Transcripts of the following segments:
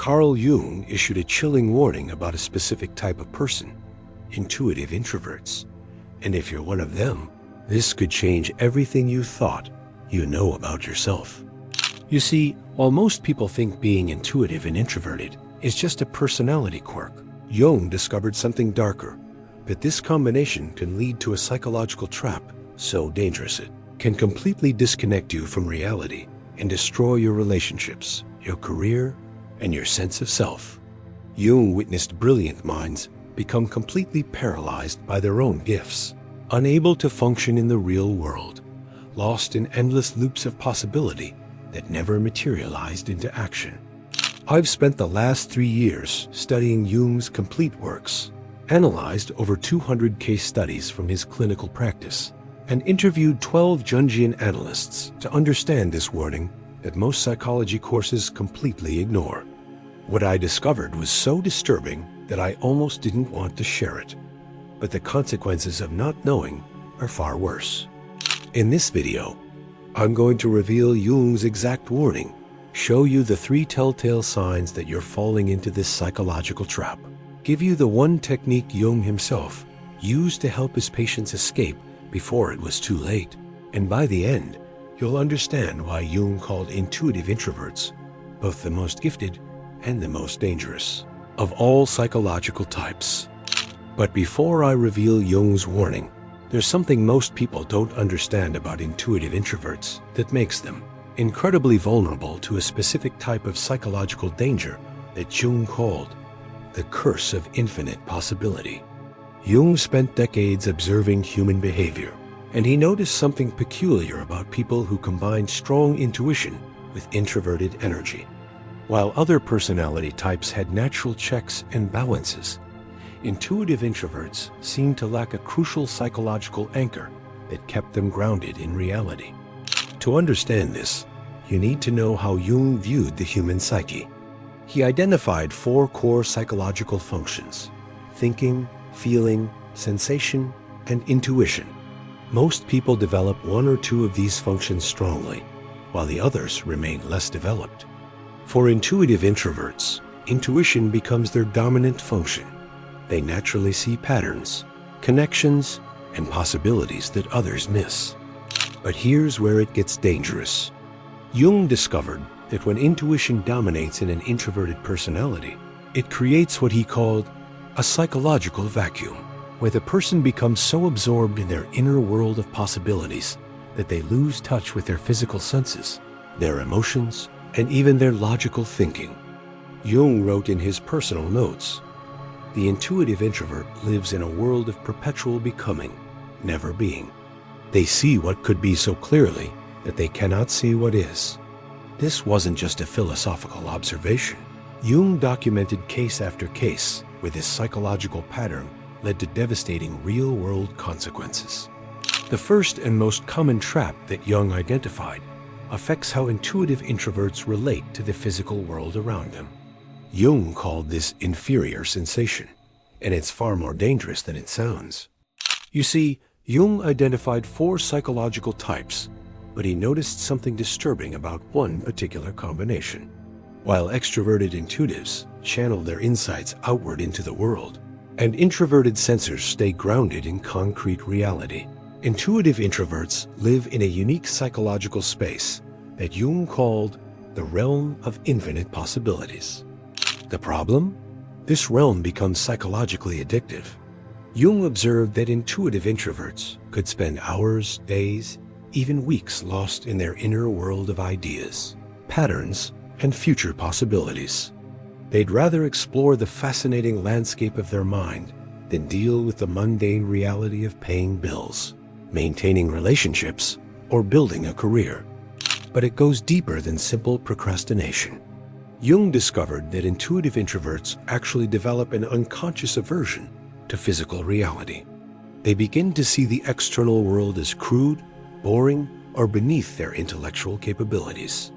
Carl Jung issued a chilling warning about a specific type of person, intuitive introverts. And if you're one of them, this could change everything you thought you know about yourself. You see, while most people think being intuitive and introverted is just a personality quirk, Jung discovered something darker, that this combination can lead to a psychological trap so dangerous it can completely disconnect you from reality and destroy your relationships, your career, and your sense of self. Jung witnessed brilliant minds become completely paralyzed by their own gifts, unable to function in the real world, lost in endless loops of possibility that never materialized into action. I've spent the last 3 years studying Jung's complete works, analyzed over 200 case studies from his clinical practice, and interviewed 12 Jungian analysts to understand this warning that most psychology courses completely ignore. What I discovered was so disturbing that I almost didn't want to share it. But the consequences of not knowing are far worse. In this video, I'm going to reveal Jung's exact warning, show you the 3 telltale signs that you're falling into this psychological trap, give you the one technique Jung himself used to help his patients escape before it was too late. And by the end, you'll understand why Jung called intuitive introverts both the most gifted and the most dangerous of all psychological types. But before I reveal Jung's warning, there's something most people don't understand about intuitive introverts that makes them incredibly vulnerable to a specific type of psychological danger that Jung called the curse of infinite possibility. Jung spent decades observing human behavior, and he noticed something peculiar about people who combined strong intuition with introverted energy. While other personality types had natural checks and balances, intuitive introverts seemed to lack a crucial psychological anchor that kept them grounded in reality. To understand this, you need to know how Jung viewed the human psyche. He identified 4 core psychological functions: thinking, feeling, sensation, and intuition. Most people develop 1 or 2 of these functions strongly, while the others remain less developed. For intuitive introverts, intuition becomes their dominant function. They naturally see patterns, connections, and possibilities that others miss. But here's where it gets dangerous. Jung discovered that when intuition dominates in an introverted personality, it creates what he called a psychological vacuum, where the person becomes so absorbed in their inner world of possibilities that they lose touch with their physical senses, their emotions, and even their logical thinking. Jung wrote in his personal notes, "The intuitive introvert lives in a world of perpetual becoming, never being. They see what could be so clearly that they cannot see what is." This wasn't just a philosophical observation. Jung documented case after case where this psychological pattern led to devastating real-world consequences. The first and most common trap that Jung identified affects how intuitive introverts relate to the physical world around them. Jung called this inferior sensation, and it's far more dangerous than it sounds. You see, Jung identified 4 psychological types, but he noticed something disturbing about one particular combination. While extroverted intuitives channel their insights outward into the world, and introverted sensors stay grounded in concrete reality, intuitive introverts live in a unique psychological space that Jung called the realm of infinite possibilities. The problem? This realm becomes psychologically addictive. Jung observed that intuitive introverts could spend hours, days, even weeks lost in their inner world of ideas, patterns, and future possibilities. They'd rather explore the fascinating landscape of their mind than deal with the mundane reality of paying bills, maintaining relationships, or building a career. But it goes deeper than simple procrastination. Jung discovered that intuitive introverts actually develop an unconscious aversion to physical reality. They begin to see the external world as crude, boring, or beneath their intellectual capabilities.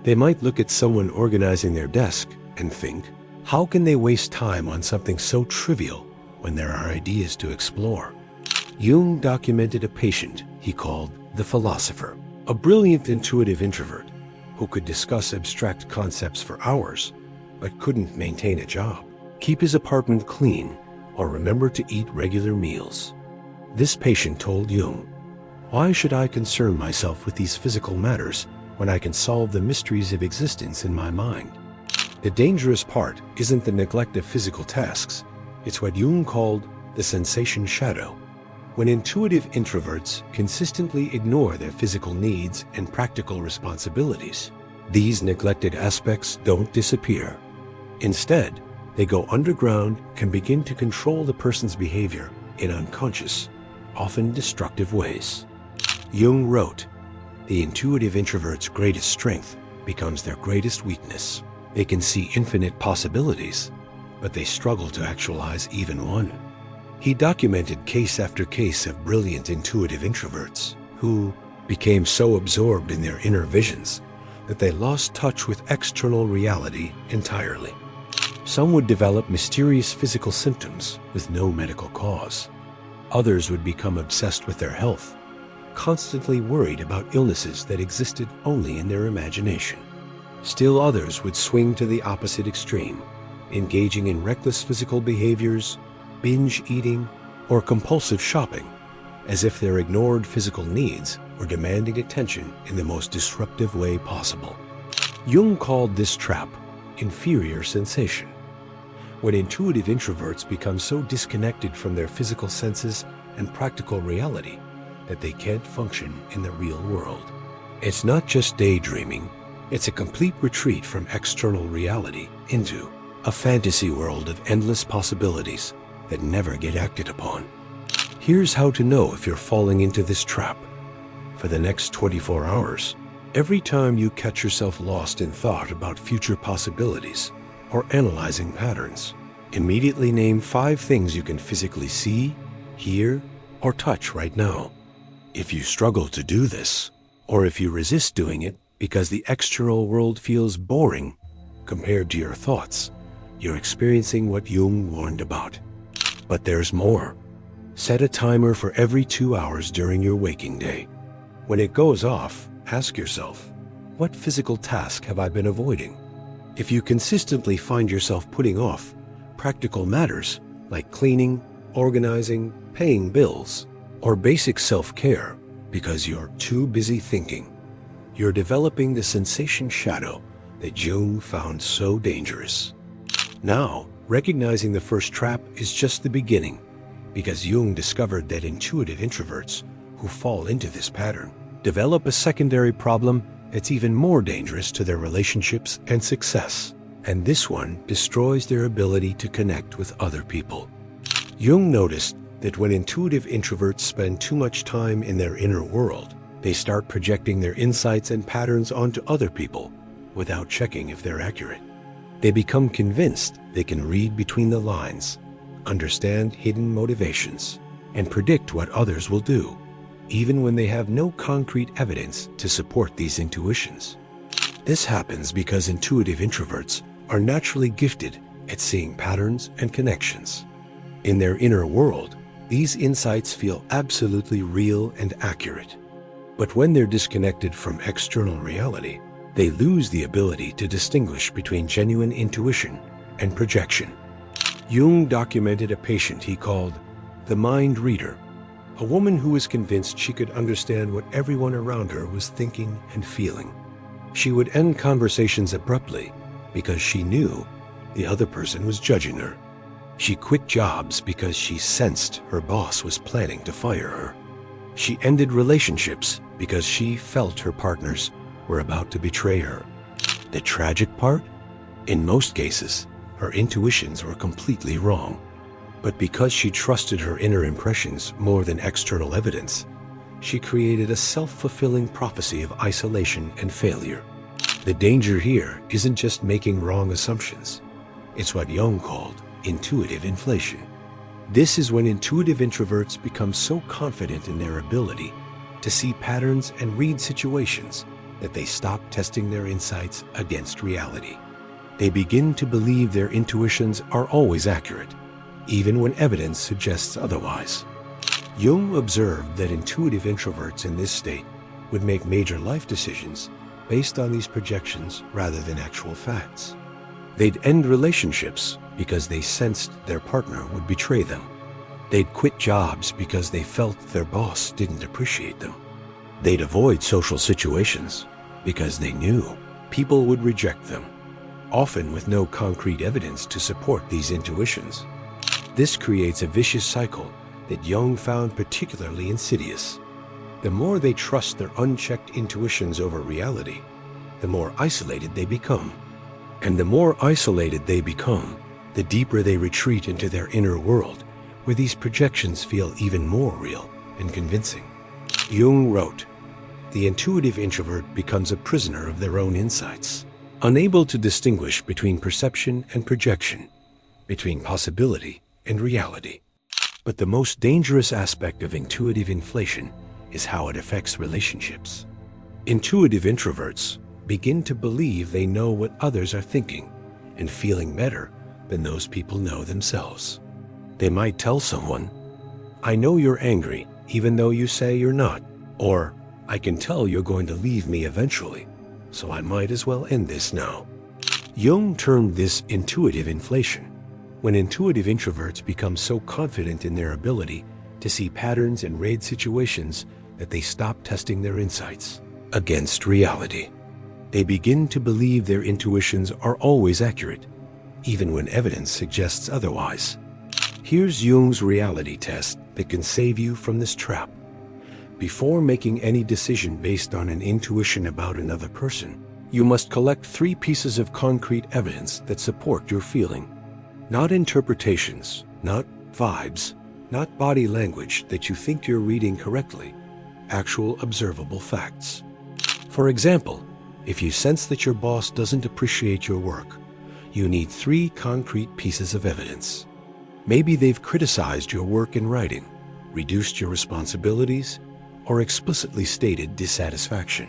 They might look at someone organizing their desk and think, how can they waste time on something so trivial when there are ideas to explore? Jung documented a patient he called the philosopher, a brilliant intuitive introvert who could discuss abstract concepts for hours, but couldn't maintain a job, keep his apartment clean, or remember to eat regular meals. This patient told Jung, "Why should I concern myself with these physical matters when I can solve the mysteries of existence in my mind?" The dangerous part isn't the neglect of physical tasks, it's what Jung called the sensation shadow. When intuitive introverts consistently ignore their physical needs and practical responsibilities, these neglected aspects don't disappear. Instead, they go underground and begin to control the person's behavior in unconscious, often destructive ways. Jung wrote, "The intuitive introvert's greatest strength becomes their greatest weakness. They can see infinite possibilities, but they struggle to actualize even one." He documented case after case of brilliant intuitive introverts who became so absorbed in their inner visions that they lost touch with external reality entirely. Some would develop mysterious physical symptoms with no medical cause. Others would become obsessed with their health, constantly worried about illnesses that existed only in their imagination. Still others would swing to the opposite extreme, engaging in reckless physical behaviors, binge eating, or compulsive shopping, as if their ignored physical needs were demanding attention in the most disruptive way possible. Jung called this trap inferior sensation. When intuitive introverts become so disconnected from their physical senses and practical reality that they can't function in the real world. It's not just daydreaming, it's a complete retreat from external reality into a fantasy world of endless possibilities that never get acted upon. Here's how to know if you're falling into this trap. For the next 24 hours, every time you catch yourself lost in thought about future possibilities or analyzing patterns, immediately name 5 things you can physically see, hear, or touch right now. If you struggle to do this, or if you resist doing it because the external world feels boring compared to your thoughts, you're experiencing what Jung warned about. But there's more. Set a timer for every 2 hours during your waking day. When it goes off, ask yourself, what physical task have I been avoiding? If you consistently find yourself putting off practical matters like cleaning, organizing, paying bills, or basic self-care because you're too busy thinking, you're developing the sensation shadow that Jung found so dangerous. Now, recognizing the first trap is just the beginning, because Jung discovered that intuitive introverts who fall into this pattern develop a secondary problem that's even more dangerous to their relationships and success, and this one destroys their ability to connect with other people. Jung noticed that when intuitive introverts spend too much time in their inner world, they start projecting their insights and patterns onto other people without checking if they're accurate. They become convinced they can read between the lines, understand hidden motivations, and predict what others will do, even when they have no concrete evidence to support these intuitions. This happens because intuitive introverts are naturally gifted at seeing patterns and connections. In their inner world, these insights feel absolutely real and accurate. But when they're disconnected from external reality, they lose the ability to distinguish between genuine intuition and projection. Jung documented a patient he called the mind reader, a woman who was convinced she could understand what everyone around her was thinking and feeling. She would end conversations abruptly because she knew the other person was judging her. She quit jobs because she sensed her boss was planning to fire her. She ended relationships because she felt her partners were about to betray her. The tragic part? In most cases, her intuitions were completely wrong. But because she trusted her inner impressions more than external evidence, she created a self-fulfilling prophecy of isolation and failure. The danger here isn't just making wrong assumptions. It's what Jung called intuitive inflation. This is when intuitive introverts become so confident in their ability to see patterns and read situations that they stop testing their insights against reality. They begin to believe their intuitions are always accurate, even when evidence suggests otherwise. Jung observed that intuitive introverts in this state would make major life decisions based on these projections rather than actual facts. They'd end relationships because they sensed their partner would betray them. They'd quit jobs because they felt their boss didn't appreciate them. They'd avoid social situations because they knew people would reject them, often with no concrete evidence to support these intuitions. This creates a vicious cycle that Jung found particularly insidious. The more they trust their unchecked intuitions over reality, the more isolated they become. And the more isolated they become, the deeper they retreat into their inner world, where these projections feel even more real and convincing. Jung wrote, "The intuitive introvert becomes a prisoner of their own insights, unable to distinguish between perception and projection, between possibility and reality." But the most dangerous aspect of intuitive inflation is how it affects relationships. Intuitive introverts begin to believe they know what others are thinking and feeling better than those people know themselves. They might tell someone, "I know you're angry, even though you say you're not," or "I can tell you're going to leave me eventually, so I might as well end this now." Jung termed this intuitive inflation, when intuitive introverts become so confident in their ability to see patterns and read situations that they stop testing their insights against reality. They begin to believe their intuitions are always accurate, even when evidence suggests otherwise. Here's Jung's reality test that can save you from this trap. Before making any decision based on an intuition about another person, you must collect 3 pieces of concrete evidence that support your feeling. Not interpretations, not vibes, not body language that you think you're reading correctly, actual observable facts. For example, if you sense that your boss doesn't appreciate your work, you need 3 concrete pieces of evidence. Maybe they've criticized your work in writing, reduced your responsibilities, or explicitly stated dissatisfaction.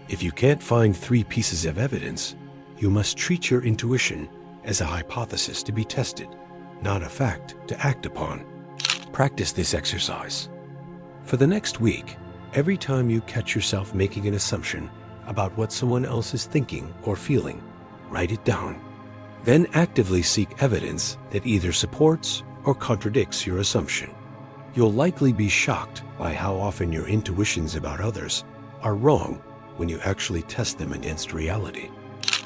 If you can't find 3 pieces of evidence, you must treat your intuition as a hypothesis to be tested, not a fact to act upon. Practice this exercise. For the next week, every time you catch yourself making an assumption about what someone else is thinking or feeling, write it down. Then actively seek evidence that either supports or contradicts your assumption. You'll likely be shocked by how often your intuitions about others are wrong when you actually test them against reality.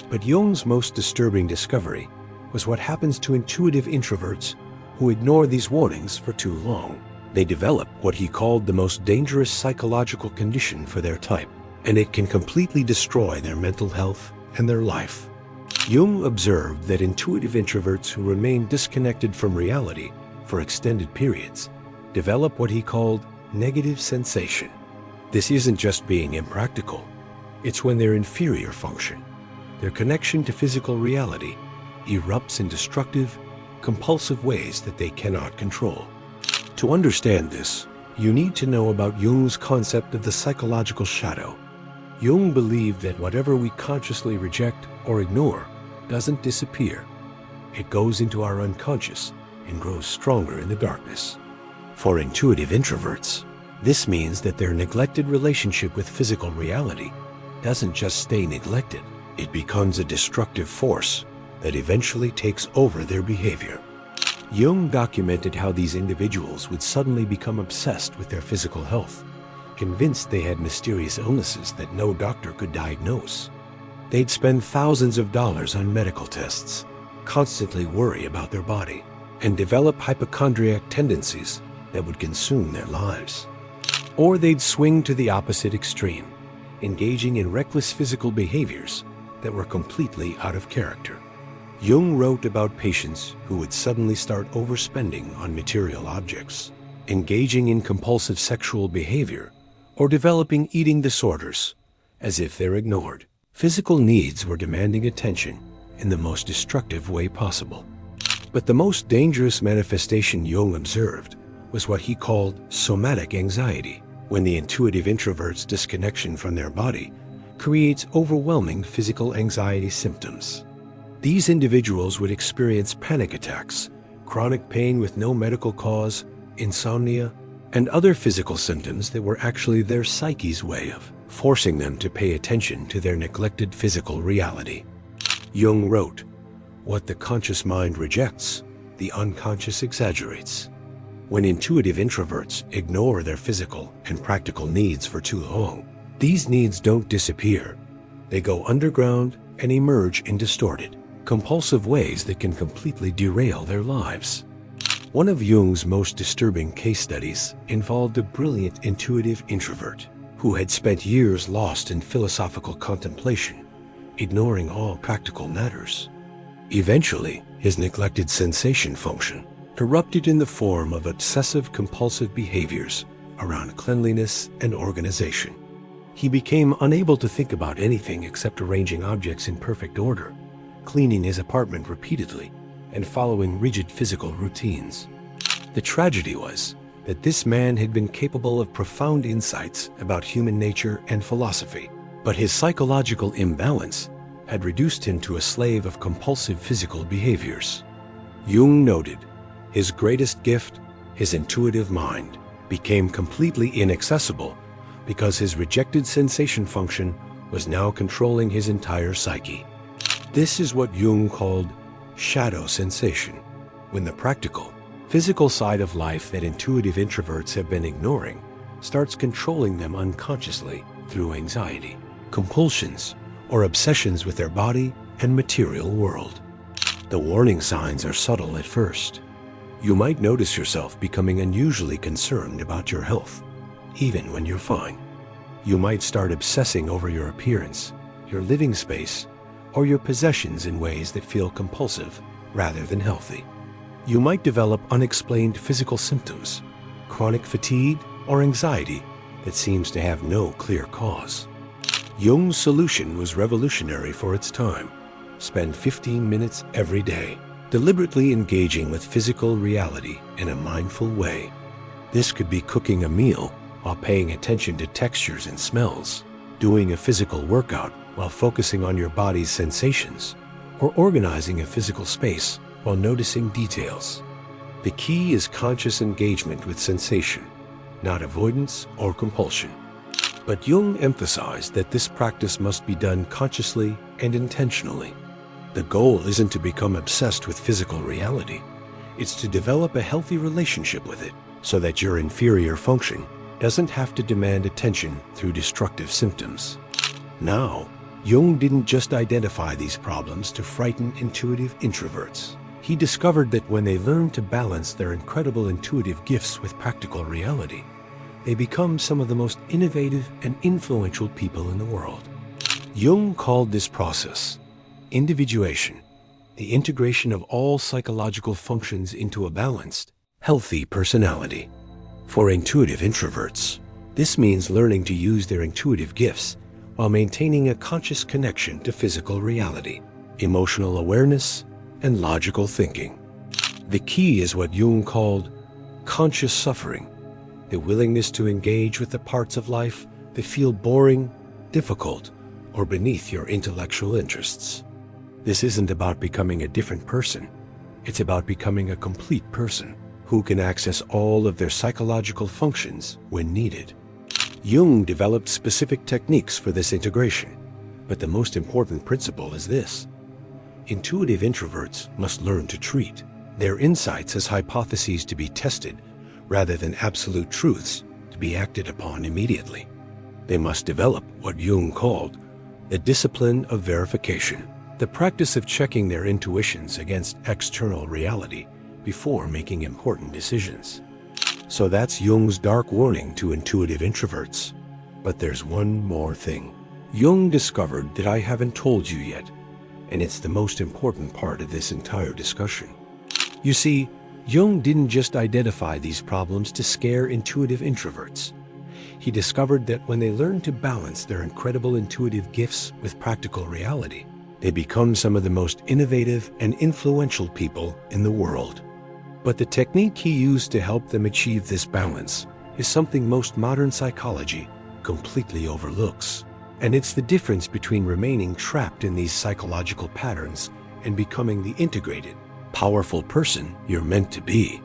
But Jung's most disturbing discovery was what happens to intuitive introverts who ignore these warnings for too long. They develop what he called the most dangerous psychological condition for their type, and it can completely destroy their mental health and their life. Jung observed that intuitive introverts who remain disconnected from reality for extended periods develop what he called negative sensation. This isn't just being impractical. It's when their inferior function, their connection to physical reality, erupts in destructive, compulsive ways that they cannot control. To understand this, you need to know about Jung's concept of the psychological shadow. Jung believed that whatever we consciously reject or ignore doesn't disappear. It goes into our unconscious and grows stronger in the darkness. For intuitive introverts, this means that their neglected relationship with physical reality doesn't just stay neglected. It becomes a destructive force that eventually takes over their behavior. Jung documented how these individuals would suddenly become obsessed with their physical health, convinced they had mysterious illnesses that no doctor could diagnose. They'd spend thousands of dollars on medical tests, constantly worry about their body, and develop hypochondriac tendencies that would consume their lives. Or they'd swing to the opposite extreme, engaging in reckless physical behaviors that were completely out of character. Jung wrote about patients who would suddenly start overspending on material objects, engaging in compulsive sexual behavior, or developing eating disorders, as if they're ignored. Physical needs were demanding attention in the most destructive way possible. But the most dangerous manifestation Jung observed was what he called somatic anxiety, when the intuitive introvert's disconnection from their body creates overwhelming physical anxiety symptoms. These individuals would experience panic attacks, chronic pain with no medical cause, insomnia, and other physical symptoms that were actually their psyche's way of forcing them to pay attention to their neglected physical reality. Jung wrote, What the conscious mind rejects, the unconscious exaggerates. When intuitive introverts ignore their physical and practical needs for too long, these needs don't disappear. They go underground and emerge in distorted, compulsive ways that can completely derail their lives. One of Jung's most disturbing case studies involved a brilliant intuitive introvert who had spent years lost in philosophical contemplation, ignoring all practical matters. Eventually, his neglected sensation function erupted in the form of obsessive-compulsive behaviors around cleanliness and organization. He became unable to think about anything except arranging objects in perfect order, cleaning his apartment repeatedly, and following rigid physical routines. The tragedy was that this man had been capable of profound insights about human nature and philosophy, but his psychological imbalance had reduced him to a slave of compulsive physical behaviors. Jung noted, his greatest gift, his intuitive mind, became completely inaccessible because his rejected sensation function was now controlling his entire psyche. This is what Jung called shadow sensation, when the practical, physical side of life that intuitive introverts have been ignoring starts controlling them unconsciously through anxiety, compulsions, or obsessions with their body and material world. The warning signs are subtle at first. You might notice yourself becoming unusually concerned about your health, even when you're fine. You might start obsessing over your appearance, your living space, or your possessions in ways that feel compulsive rather than healthy. You might develop unexplained physical symptoms, chronic fatigue, or anxiety that seems to have no clear cause. Jung's solution was revolutionary for its time. Spend 15 minutes every day, deliberately engaging with physical reality in a mindful way. This could be cooking a meal while paying attention to textures and smells, doing a physical workout while focusing on your body's sensations, or organizing a physical space while noticing details. The key is conscious engagement with sensation, not avoidance or compulsion. But Jung emphasized that this practice must be done consciously and intentionally. The goal isn't to become obsessed with physical reality. It's to develop a healthy relationship with it so that your inferior function doesn't have to demand attention through destructive symptoms. Now, Jung didn't just identify these problems to frighten intuitive introverts. He discovered that when they learn to balance their incredible intuitive gifts with practical reality, they become some of the most innovative and influential people in the world. Jung called this process individuation, the integration of all psychological functions into a balanced, healthy personality. For intuitive introverts, this means learning to use their intuitive gifts while maintaining a conscious connection to physical reality, emotional awareness, and logical thinking. The key is what Jung called conscious suffering, the willingness to engage with the parts of life that feel boring, difficult, or beneath your intellectual interests. This isn't about becoming a different person. It's about becoming a complete person who can access all of their psychological functions when needed. Jung developed specific techniques for this integration, but the most important principle is this. Intuitive introverts must learn to treat their insights as hypotheses to be tested rather than absolute truths to be acted upon immediately. They must develop what Jung called the discipline of verification, the practice of checking their intuitions against external reality before making important decisions. So that's Jung's dark warning to intuitive introverts. But there's one more thing. Jung discovered that I haven't told you yet, and it's the most important part of this entire discussion. You see, Jung didn't just identify these problems to scare intuitive introverts. He discovered that when they learn to balance their incredible intuitive gifts with practical reality, they become some of the most innovative and influential people in the world. But the technique he used to help them achieve this balance is something most modern psychology completely overlooks. And it's the difference between remaining trapped in these psychological patterns and becoming the integrated, powerful person you're meant to be.